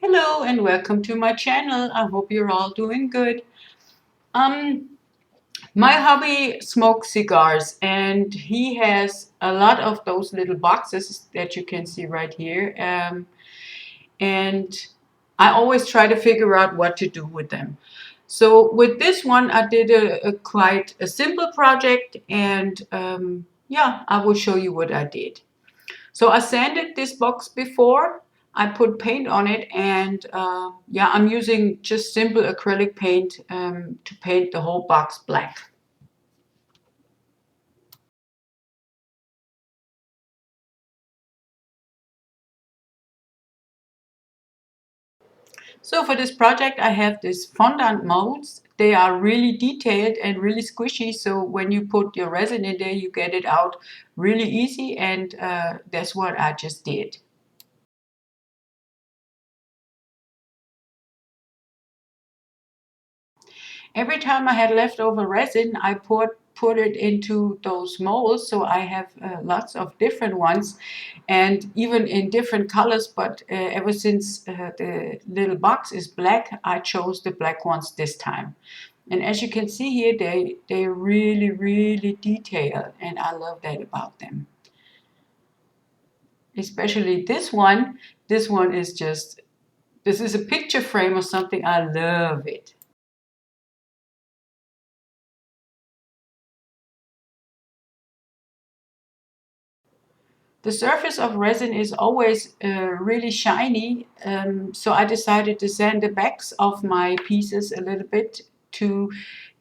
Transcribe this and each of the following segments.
Hello and welcome to my channel. I hope you're all doing good. Um, my hubby smokes cigars and he has a lot of those little boxes that you can see right here. And I always try to figure out what to do with them. So with this one, I did a quite a simple project and yeah, I will show you what I did. So I sanded this box before. I put paint on it and yeah, I'm using just simple acrylic paint to paint the whole box black. So for this project I have this fondant molds. They are really detailed and really squishy, so when you put your resin in there you get it out really easy, and that's what I just did. Every time I had leftover resin, I put it into those molds. So I have lots of different ones, and even in different colors. But ever since the little box is black, I chose the black ones this time. And as you can see here, they're really detailed, and I love that about them. Especially this one. This one is just, this is a picture frame or something. I love it. The surface of resin is always really shiny, so I decided to sand the backs of my pieces a little bit to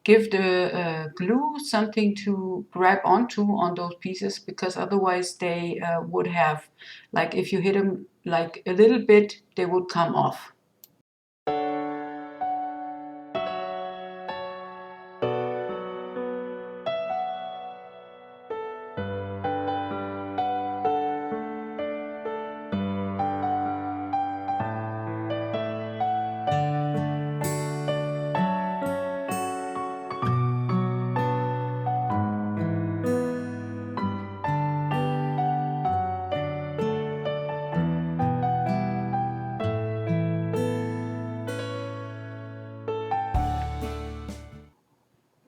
give the glue something to grab onto on those pieces, because otherwise they would have, like if you hit them like a little bit, they would come off.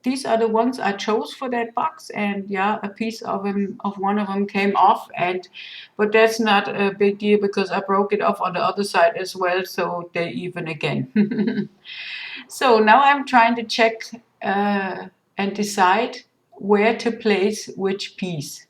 These are the ones I chose for that box, and yeah, a piece of them, of one of them came off, and but that's not a big deal because I broke it off on the other side as well, so they even again. So now I'm trying to check and decide where to place which piece.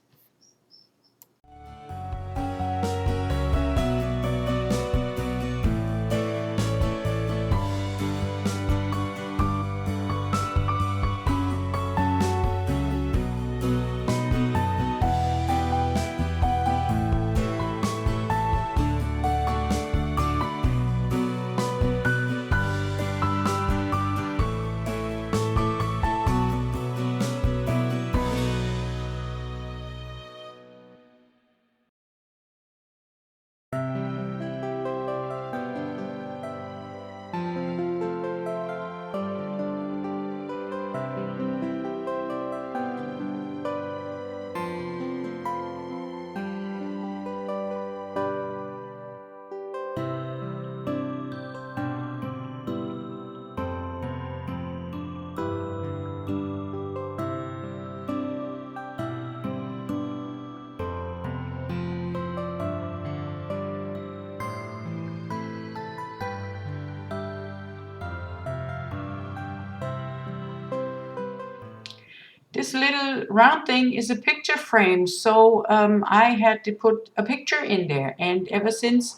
This little round thing is a picture frame, so I had to put a picture in there. And ever since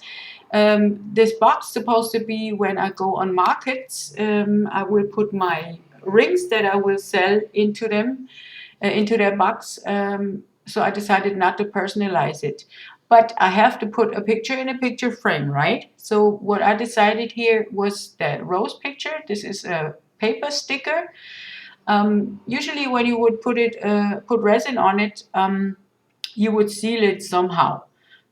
this box is supposed to be when I go on markets, I will put my rings that I will sell into them, into their box. So I decided not to personalize it. But I have to put a picture in a picture frame, right? So what I decided here was that rose picture. This is a paper sticker. Usually when you would put resin on it, you would seal it somehow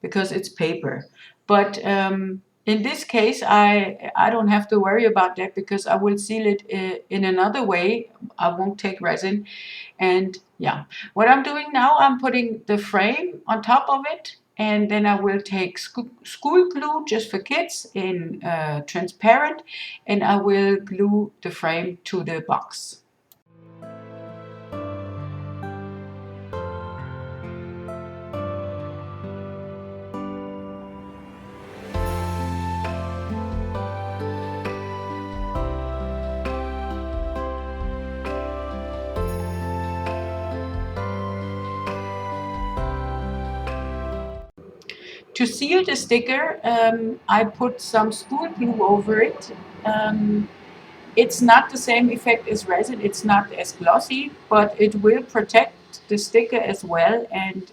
because it's paper. But in this case, I don't have to worry about that because I will seal it in another way. I won't take resin. And yeah, what I'm doing now, I'm putting the frame on top of it. And then I will take school glue just for kids in transparent, and I will glue the frame to the box. To seal the sticker, I put some school glue over it. It's not the same effect as resin, it's not as glossy, but it will protect the sticker as well. And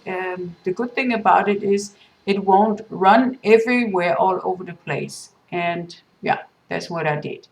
the good thing about it is it won't run everywhere all over the place. And yeah, that's what I did.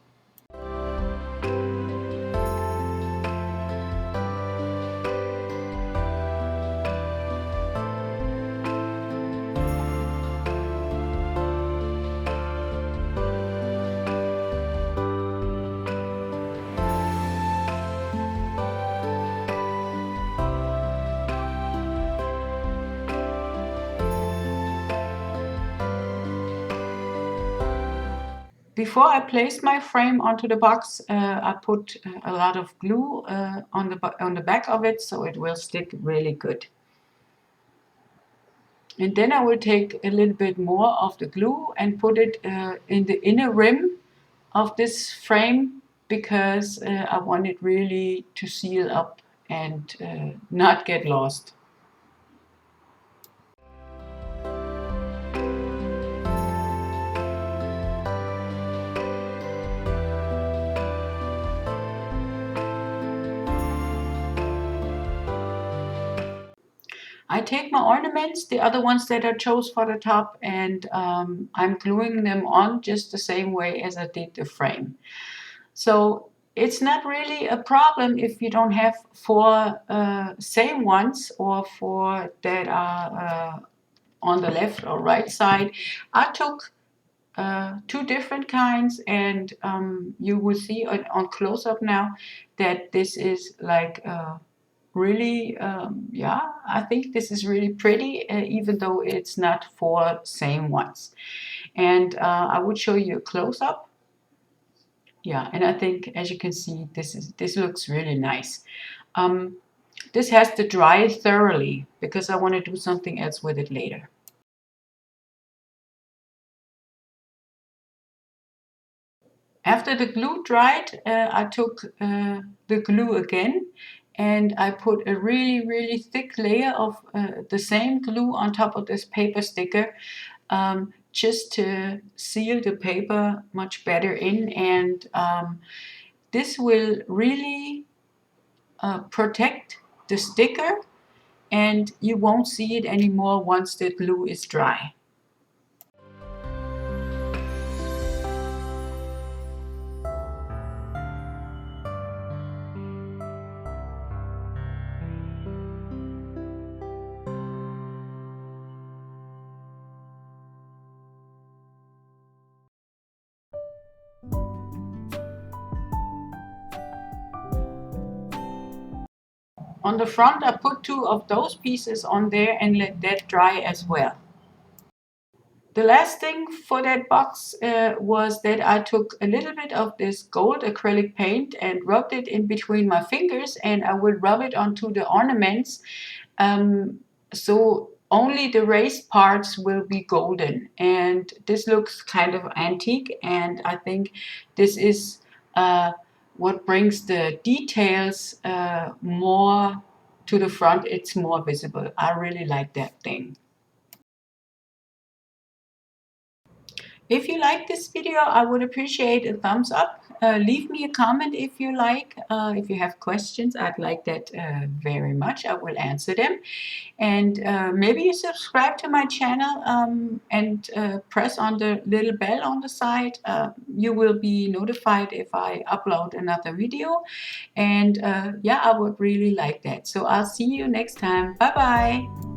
Before I placed my frame onto the box, I put a lot of glue on the back of it, so it will stick really good. And then I will take a little bit more of the glue and put it in the inner rim of this frame, because I want it really to seal up and not get lost. I take my ornaments, the other ones that I chose for the top, and I'm gluing them on just the same way as I did the frame. So it's not really a problem if you don't have four same ones, or four that are on the left or right side. I took two different kinds, and you will see on close-up now that this is like really, yeah, I think this is really pretty, even though it's not four same ones. And I would show you a close-up. Yeah, and I think, as you can see, this looks really nice. This has to dry thoroughly because I want to do something else with it later. After the glue dried, I took the glue again, and I put a really, really thick layer of the same glue on top of this paper sticker, just to seal the paper much better in. And this will really protect the sticker, and you won't see it anymore once the glue is dry. On the front, I put two of those pieces on there and let that dry as well. The last thing for that box was that I took a little bit of this gold acrylic paint and rubbed it in between my fingers, and I will rub it onto the ornaments, so only the raised parts will be golden. And this looks kind of antique, and I think this is what brings the details more to the front. It's more visible. I really like that thing. If you like this video, I would appreciate a thumbs up. Leave me a comment if you like. If you have questions, I'd like that very much. I will answer them. And maybe you subscribe to my channel, and press on the little bell on the side. You will be notified if I upload another video. And yeah, I would really like that. So I'll see you next time. Bye bye.